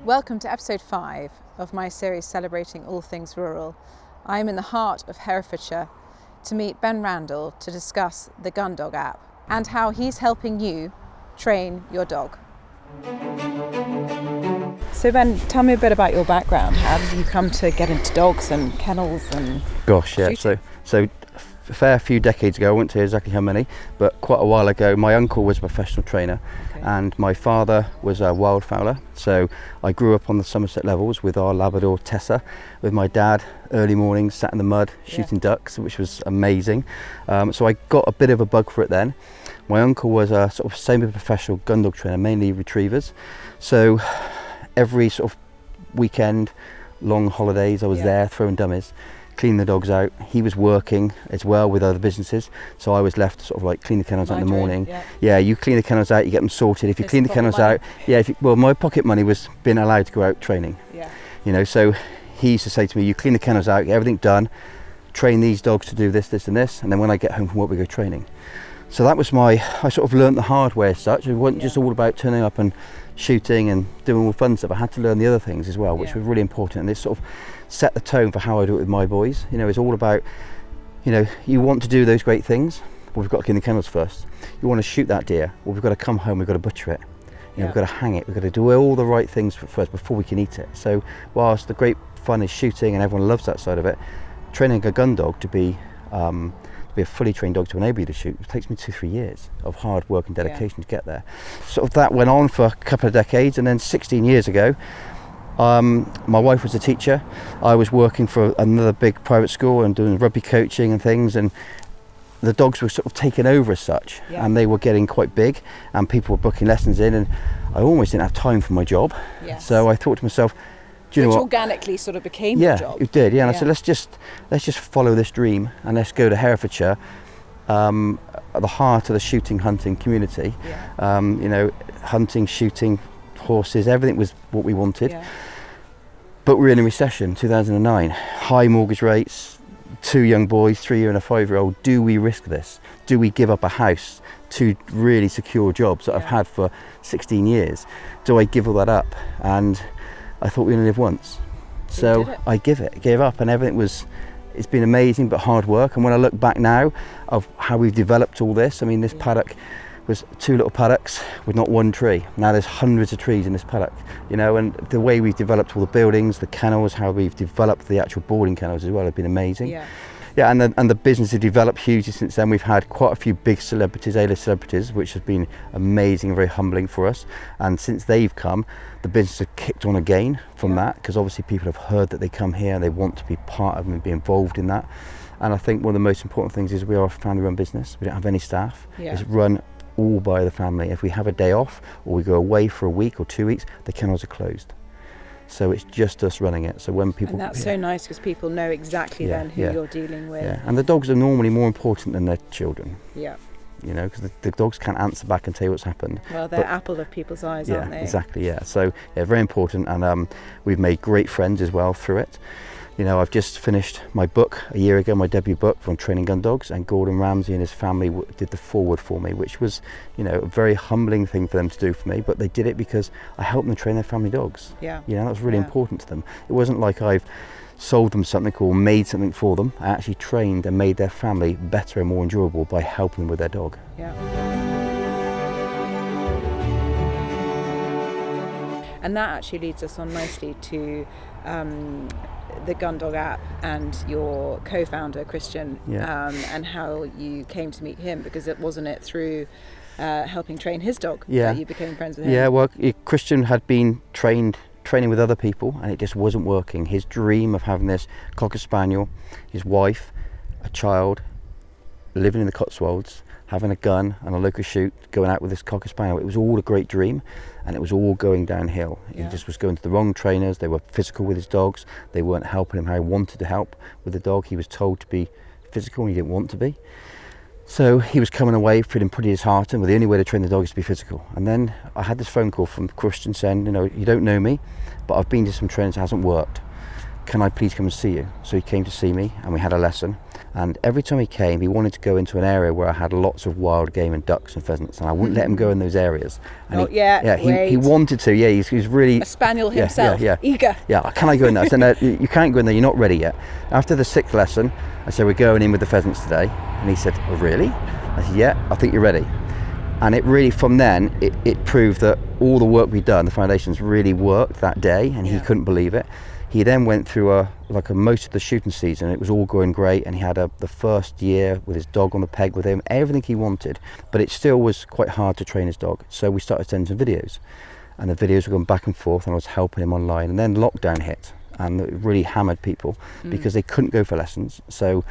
Welcome to episode 5 of my series celebrating all things rural. I am in the heart of Herefordshire to meet Ben Randall to discuss the Gundog App and how he's helping you train your dog. So Ben, tell me a bit about your background. How did you come to get into dogs and kennels and shooting? So a fair few decades ago, I won't say exactly how many, but quite a while ago, my uncle was a professional trainer. And my father was a wildfowler, so I grew up on the Somerset levels with our Labrador Tessa, with my dad early mornings sat in the mud shooting ducks, which was amazing. So I got a bit of a bug for it then. My uncle was a sort of semi-professional gun dog trainer, mainly retrievers. So every sort of weekend, long holidays, I was there throwing dummies, cleaning the dogs out. He was working as well with other businesses, so I was left to sort of like clean the kennels out in the morning. You clean the kennels out, you get them sorted. If you clean the kennels out, my pocket money was being allowed to go out training. You know, so he used to say to me, you clean the kennels out, get everything done, train these dogs to do this, this and this, and then when I get home from work we go training. So that was I sort of learnt the hard way as such. It wasn't just all about turning up and shooting and doing all the fun stuff. I had to learn the other things as well, which was really important, and this sort of set the tone for how I do it with my boys. You know, it's all about, you know, you want to do those great things, but we've got to clean the kennels first. You want to shoot that deer, well, we've got to come home, we've got to butcher it. You know, we've got to hang it, we've got to do all the right things first before we can eat it. So whilst the great fun is shooting and everyone loves that side of it, training a gun dog to be a fully trained dog to enable you to shoot, it takes me 2-3 years of hard work and dedication to get there. Sort of that went on for a couple of decades, and then 16 years ago, my wife was a teacher. I was working for another big private school and doing rugby coaching and things, and the dogs were sort of taken over as such, and they were getting quite big, and people were booking lessons in, and I almost didn't have time for my job. So I thought to myself, do you know what? Organically sort of became your job. It did, and I said, let's just follow this dream and let's go to Herefordshire, at the heart of the shooting hunting community. You know, hunting, shooting, horses, everything was what we wanted. But we were in a recession, 2009, high mortgage rates, 2 young boys, 3-year and a 5-year-old. Do we risk this? Do we give up a house, 2 really secure jobs that I've had for 16 years? Do I give all that up? And I thought we only live once, so I gave up, and everything it's been amazing but hard work. And when I look back now of how we've developed all this, I mean, this paddock was 2 little paddocks with not 1 tree. Now there's hundreds of trees in this paddock, you know, and the way we've developed all the buildings, the kennels, how we've developed the actual boarding kennels as well have been amazing. And the business has developed hugely since then. We've had quite a few big celebrities, A-list celebrities, which has been amazing and very humbling for us. And since they've come, the business has kicked on again from that, because obviously people have heard that they come here and they want to be part of and be involved in that. And I think one of the most important things is we are a family-run business. We don't have any staff. It's run all by the family. If we have a day off or we go away for a week or 2 weeks, the kennels are closed. So it's just us running it. So when people, and that's so nice, because people know exactly then who you're dealing with. And the dogs are normally more important than their children. You know, because the dogs can't answer back and tell you what's happened. Well, they're apple of people's eyes, aren't they? Exactly. So very important, and we've made great friends as well through it. You know, I've just finished my book a year ago, my debut book on training gun dogs, and Gordon Ramsay and his family did the foreword for me, which was, you know, a very humbling thing for them to do for me, but they did it because I helped them train their family dogs. You know, that was really important to them. It wasn't like I've sold them something or made something for them. I actually trained and made their family better and more enjoyable by helping them with their dog. And that actually leads us on nicely to the Gundog App and your co-founder Christian, and how you came to meet him, because wasn't it through helping train his dog that you became friends with him? Well, Christian had been training with other people, and it just wasn't working. His dream of having this Cocker Spaniel, his wife, a child, living in the Cotswolds, having a gun and a local shoot, going out with this Cocker Spaniel, it was all a great dream, and it was all going downhill. He just was going to the wrong trainers. They were physical with his dogs. They weren't helping him how he wanted to help with the dog. He was told to be physical and he didn't want to be. So he was coming away feeling pretty disheartened, but the only way to train the dog is to be physical. And then I had this phone call from Christian saying, you know, you don't know me, but I've been to some trainers, it hasn't worked. Can I please come and see you? So he came to see me and we had a lesson. And every time he came, he wanted to go into an area where I had lots of wild game and ducks and pheasants, and I wouldn't let him go in those areas. And he wanted to. Yeah, he was really a spaniel himself. Eager. Yeah, can I go in there? I said, no, you can't go in there. You're not ready yet. After the 6th lesson, I said, we're going in with the pheasants today, and he said, oh, really? I said, yeah, I think you're ready. And it really, from then, it proved that all the work we'd done, the foundations really worked that day, and he couldn't believe it. He then went through most of the shooting season. It was all going great, and he had the first year with his dog on the peg with him, everything he wanted. But it still was quite hard to train his dog. So we started sending some videos, and the videos were going back and forth, and I was helping him online. And then lockdown hit, and it really hammered people because they couldn't go for lessons. So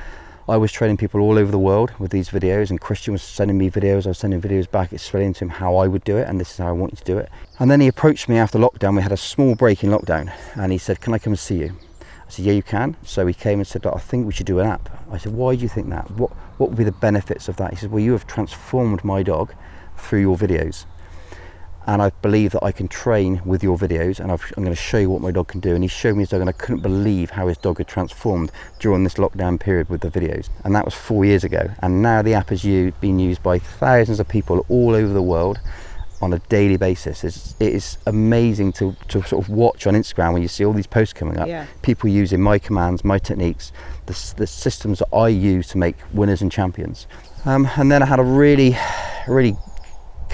I was training people all over the world with these videos, and Christian was sending me videos. I was sending videos back, explaining to him how I would do it, and this is how I want you to do it. And then he approached me after lockdown. We had a small break in lockdown, and he said, can I come and see you? I said, yeah, you can. So he came and said, I think we should do an app. I said, why do you think that? What would be the benefits of that? He said, well, you have transformed my dog through your videos, and I believe that I can train with your videos, and I'm going to show you what my dog can do. And he showed me his dog, and I couldn't believe how his dog had transformed during this lockdown period with the videos. And that was 4 years ago. And now the app has been used by thousands of people all over the world on a daily basis. It is amazing to sort of watch on Instagram when you see all these posts coming up. People using my commands, my techniques, the systems that I use to make winners and champions. And then I had a really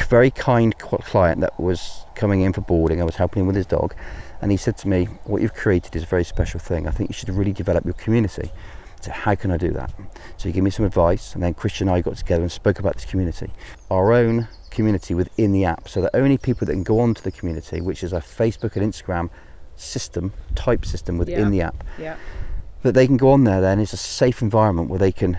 very kind client that was coming in for boarding. I was helping him with his dog, and he said to me, what you've created is a very special thing. I think you should really develop your community. I said, how can I do that? So he gave me some advice, and then Christian and I got together and spoke about this community, our own community within the app, so that only people that can go onto the community, which is a Facebook and Instagram type system within the app, that they can go on there. Then it's a safe environment where they can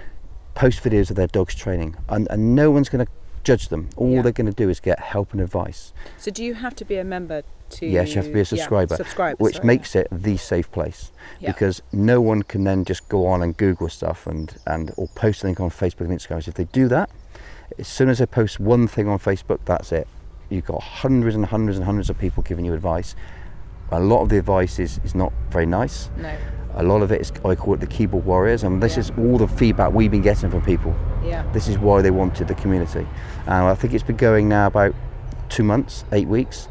post videos of their dog's training, and no one's going to judge them. All they're going to do is get help and advice. So do you have to be a member to... Yes, you have to be a subscriber, which makes it the safe place, because no one can then just go on and Google stuff or post something on Facebook and Instagram. So if they do that, as soon as they post one thing on Facebook, that's it. You've got hundreds and hundreds and hundreds of people giving you advice. A lot of the advice is not very nice. No. A lot of it is, I call it the keyboard warriors, and this is all the feedback we've been getting from people. This is why they wanted the community. And I think it's been going now about 2 months, 8 weeks,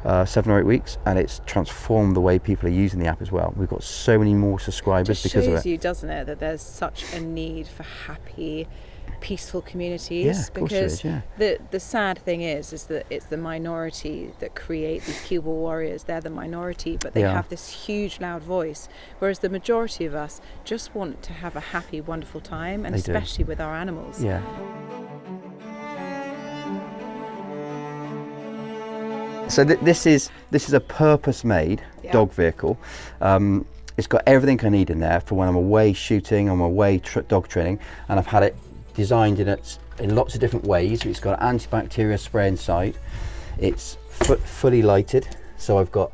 7 or 8 weeks, and it's transformed the way people are using the app as well. We've got so many more subscribers because of it. It shows you, doesn't it, that there's such a need for happy, peaceful communities, because the sad thing is that it's the minority that create these keyboard warriors. They're the minority, but they have this huge loud voice, whereas the majority of us just want to have a happy, wonderful time, and especially with our animals. So this is a purpose-made dog vehicle. It's got everything I need in there for when I'm away shooting, I'm away dog training, and I've had it designed in lots of different ways. It's got an antibacterial spray inside. It's fully lighted, so I've got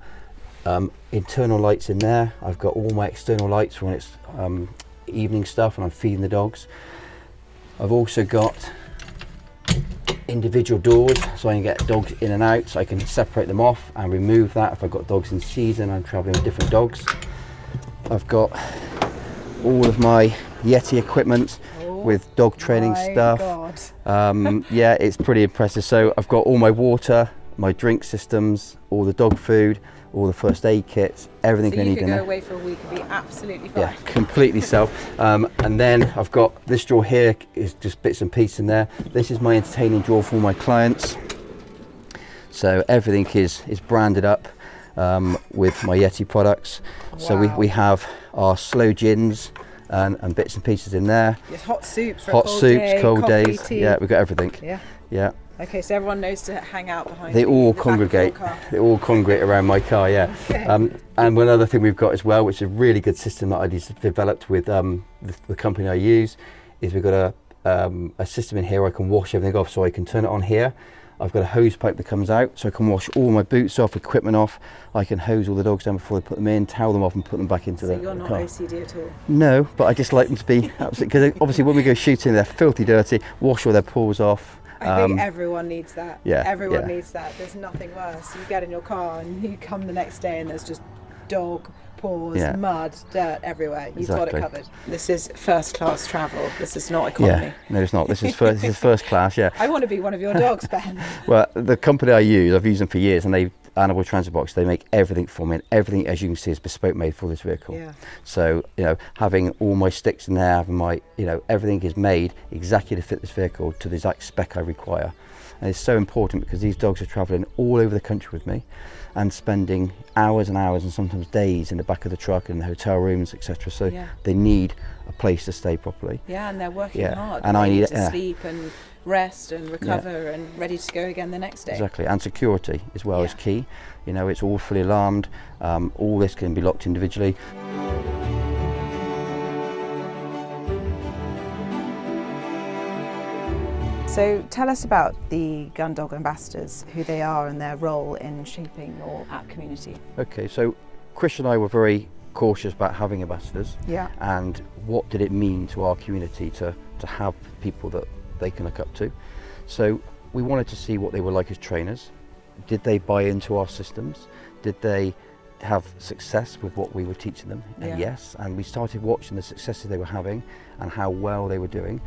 internal lights in there. I've got all my external lights for when it's evening stuff and I'm feeding the dogs. I've also got individual doors, so I can get dogs in and out, so I can separate them off and remove that if I've got dogs in season. I'm traveling with different dogs. I've got all of my Yeti equipment with dog training stuff. Yeah, it's pretty impressive. So I've got all my water, my drink systems, all the dog food, all the first aid kits, everything I need in there. So you could go away for a week and be absolutely fine. Yeah, completely self. And then I've got this drawer here, is just bits and pieces in there. This is my entertaining drawer for all my clients. So everything is branded up with my Yeti products. Wow. So we have our slow gins and bits and pieces in there. Yes, hot soups, cold coffee, days. Tea. Yeah, we've got everything. Yeah. Okay, so everyone knows to hang out behind. They all congregate. They all congregate around my car. Yeah. Okay. And one other thing we've got as well, which is a really good system that I developed with the company I use, is we've got a system in here where I can wash everything off. So I can turn it on here. I've got a hose pipe that comes out, so I can wash all my boots off, equipment off. I can hose all the dogs down before I put them in, towel them off and put them back into the car. So you're not OCD at all? No, but I just like them to be absolutely, because obviously when we go shooting, they're filthy dirty, wash all their paws off. I think everyone needs that. Yeah, everyone needs that. There's nothing worse. You get in your car and you come the next day and there's just dog paws, Yeah. mud, dirt everywhere. You've got it Exactly. covered. This is first class travel. This is not economy. Yeah, no, it's not. This is first class. Yeah. I want to be one of your dogs, Ben. Well, the company I use, I've used them for years, and Animal Transit Box, they make everything for me, and everything, as you can see, is bespoke made for this vehicle. Yeah. So, having all my sticks in there, having my, everything is made exactly to fit this vehicle to the exact spec I require. And it's so important because these dogs are travelling all over the country with me and spending hours and hours and sometimes days in the back of the truck and the hotel rooms, etc. So they need a place to stay properly. Yeah, and they're working hard. And they I need to sleep and rest and recover and ready to go again the next day. Exactly, and security as well is key. It's all fully alarmed. All this can be locked individually. So tell us about the Gundog ambassadors, who they are and their role in shaping your app community. Okay, so Chris and I were very cautious about having ambassadors. Yeah. And what did it mean to our community to have people that they can look up to. So we wanted to see what they were like as trainers. Did they buy into our systems? Did they have success with what we were teaching them? Yes. And we started watching the successes they were having and how well they were doing.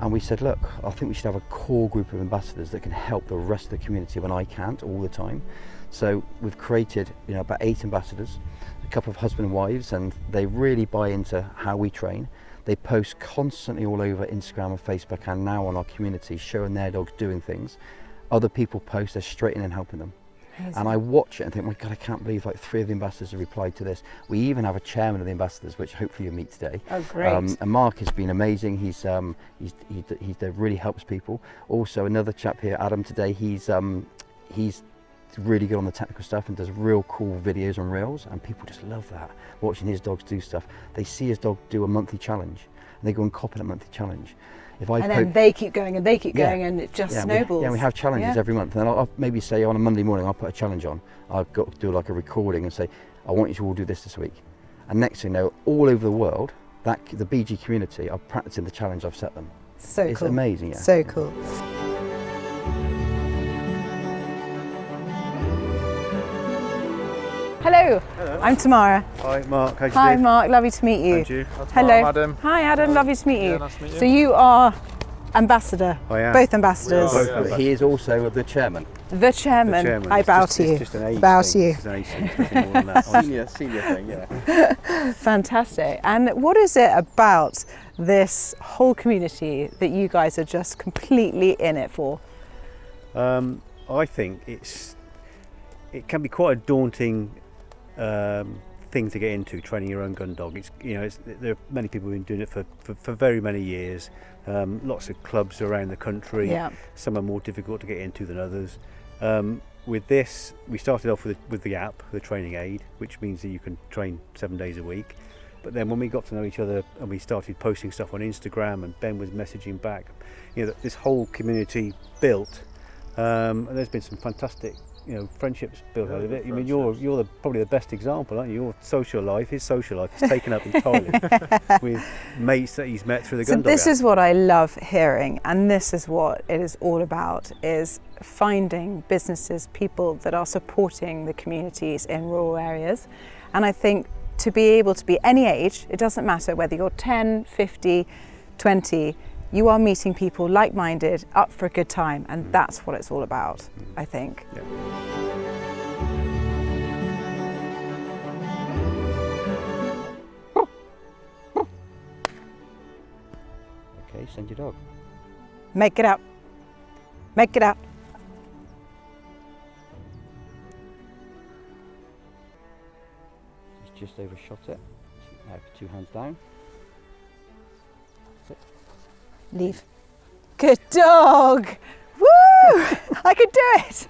And we said, look, I think we should have a core group of ambassadors that can help the rest of the community when I can't all the time. So we've created, about 8 ambassadors, a couple of husband and wives, and they really buy into how we train. They post constantly all over Instagram and Facebook and now on our community, showing their dogs doing things. Other people post, they're straight in and helping them. Amazing. And I watch it and think, my God, I can't believe 3 of the ambassadors have replied to this. We even have a chairman of the ambassadors, which hopefully you'll meet today. Oh, great. And Mark has been amazing. He really helps people. Also, another chap here, Adam, today, he's really good on the technical stuff and does real cool videos on reels, and people just love that, watching his dogs do stuff. They see his dog do a monthly challenge and they go and copy that monthly challenge. Then they keep going and they keep going, and it just snowballs. We have challenges every month, and I'll maybe say on a Monday morning I'll put a challenge on. I'll do like a recording and say, I want you to all do this week. And next thing you know, all over the world, the BG community are practicing the challenge I've set them. So it's cool. It's amazing, yeah. So cool. Hello. Hello. I'm Tamara. Hi, Mark. How's Hi, Mark. Lovely to meet you. And you. Hello. Adam. Hi, Adam. Lovely to meet you. Yeah, nice to meet you. So you are ambassador. I am. Both ambassadors. We are, yeah. He is also the chairman. The chairman. I bow to you. It's just an age bow thing. to you. It's just an age thing. It's nothing more than that. Senior thing, yeah. Fantastic. And what is it about this whole community that you guys are just completely in it for? I think it can be quite a daunting thing to get into, training your own gun dog. There are many people who've been doing it for very many years. Lots of clubs around the country. Yeah. Some are more difficult to get into than others. With this, we started off with the app, the training aid, which means that you can train 7 days a week. But then when we got to know each other and we started posting stuff on Instagram and Ben was messaging back, this whole community built, and there's been some fantastic friendships built out of it. I mean, you're probably the best example, aren't you? Your social life, his social life is taken up entirely with mates that he's met through the Gundog App. So this is what I love hearing, and this is what it is all about, is finding businesses, people that are supporting the communities in rural areas. And I think to be able to be any age, it doesn't matter whether you're 10, 50, 20, you are meeting people like-minded, up for a good time, and that's what it's all about, I think. Yeah. Okay, send your dog. Make it up. Make it up. He's just overshot it. Now 2 hands down. Leave. Good dog. Woo! I could do it.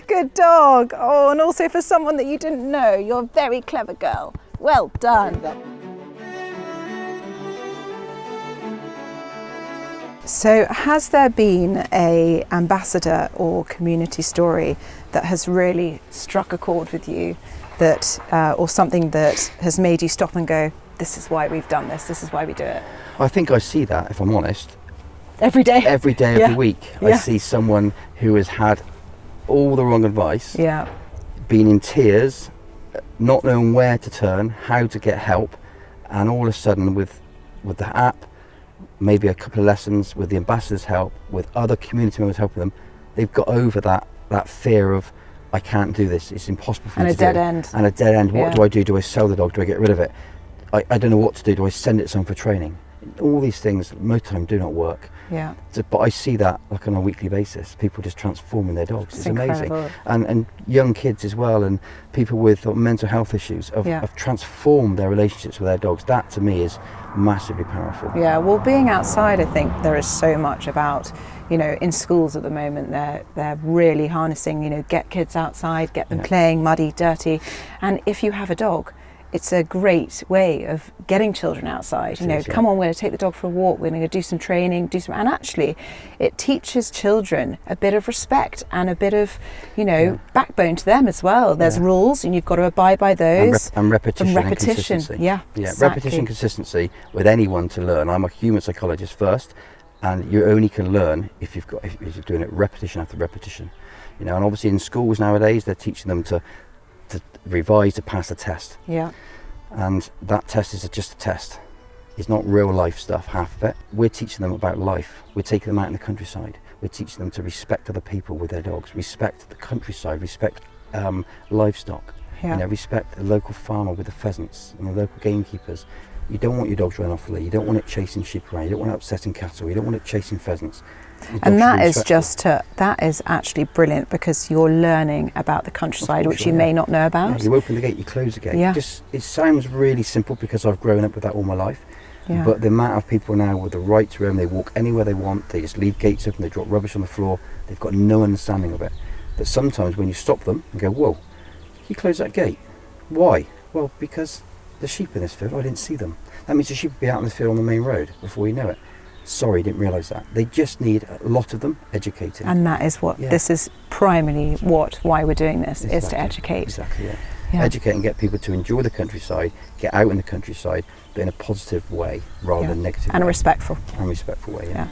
Good dog. Oh, and also for someone that you didn't know, you're a very clever girl. Well done. So has there been a ambassador or community story that has really struck a chord with you, that or something that has made you stop and go, this is why we've done this is why we do it? I think I see that, if I'm honest. Every day? Every day of the week. Yeah. I see someone who has had all the wrong advice, Yeah. been in tears, not knowing where to turn, how to get help, and all of a sudden with the app, maybe a couple of lessons, with the ambassadors' help, with other community members helping them, they've got over that fear of, I can't do this, it's impossible for me to do. And a dead end. And a dead end. What do I do? Do I sell the dog? Do I get rid of it? I don't know what to do. Do I send it somewhere for training? All these things most of the time do not work. Yeah. But I see that like on a weekly basis. People just transforming their dogs. It's amazing. Incredible. And young kids as well, and people with mental health issues have transformed their relationships with their dogs. That to me is massively powerful. Yeah, well, being outside, I think there is so much about, in schools at the moment, they're really harnessing, get kids outside, get them playing muddy, dirty. And if you have a dog, it's a great way of getting children outside. Come on, we're going to take the dog for a walk, we're going to do some training, and actually it teaches children a bit of respect and a bit of, backbone to them as well. There's rules and you've got to abide by those. And repetition. And consistency. Yeah, exactly. Repetition, consistency with anyone to learn. I'm a human psychologist first, and you only can learn if you're doing it repetition after repetition. And obviously in schools nowadays, they're teaching them to revise to pass a test. Yeah. And that test is just a test. It's not real life stuff, half of it. We're teaching them about life. We're taking them out in the countryside. We're teaching them to respect other people with their dogs, respect the countryside, respect livestock, respect the local farmer with the pheasants and the local gamekeepers. You don't want your dogs running off the lead. You don't want it chasing sheep around. You don't want it upsetting cattle. You don't want it chasing pheasants. And that is actually brilliant, because you're learning about the countryside, which you may not know about. Yeah, you open the gate, you close the gate. Yeah. It sounds really simple because I've grown up with that all my life. Yeah. But the amount of people now with the right to roam, they walk anywhere they want, they just leave gates open, they drop rubbish on the floor, they've got no understanding of it. But sometimes when you stop them and go, whoa, you close that gate. Why? Well, because the sheep in this field, I didn't see them. That means the sheep will be out in the field on the main road before you know it. Sorry, didn't realise that. They just need a lot of them educated. And that is what this is primarily why we're doing this, is to educate. Exactly, yeah. Educate and get people to enjoy the countryside, get out in the countryside, but in a positive way rather than negative. And a respectful. And respectful way, yeah.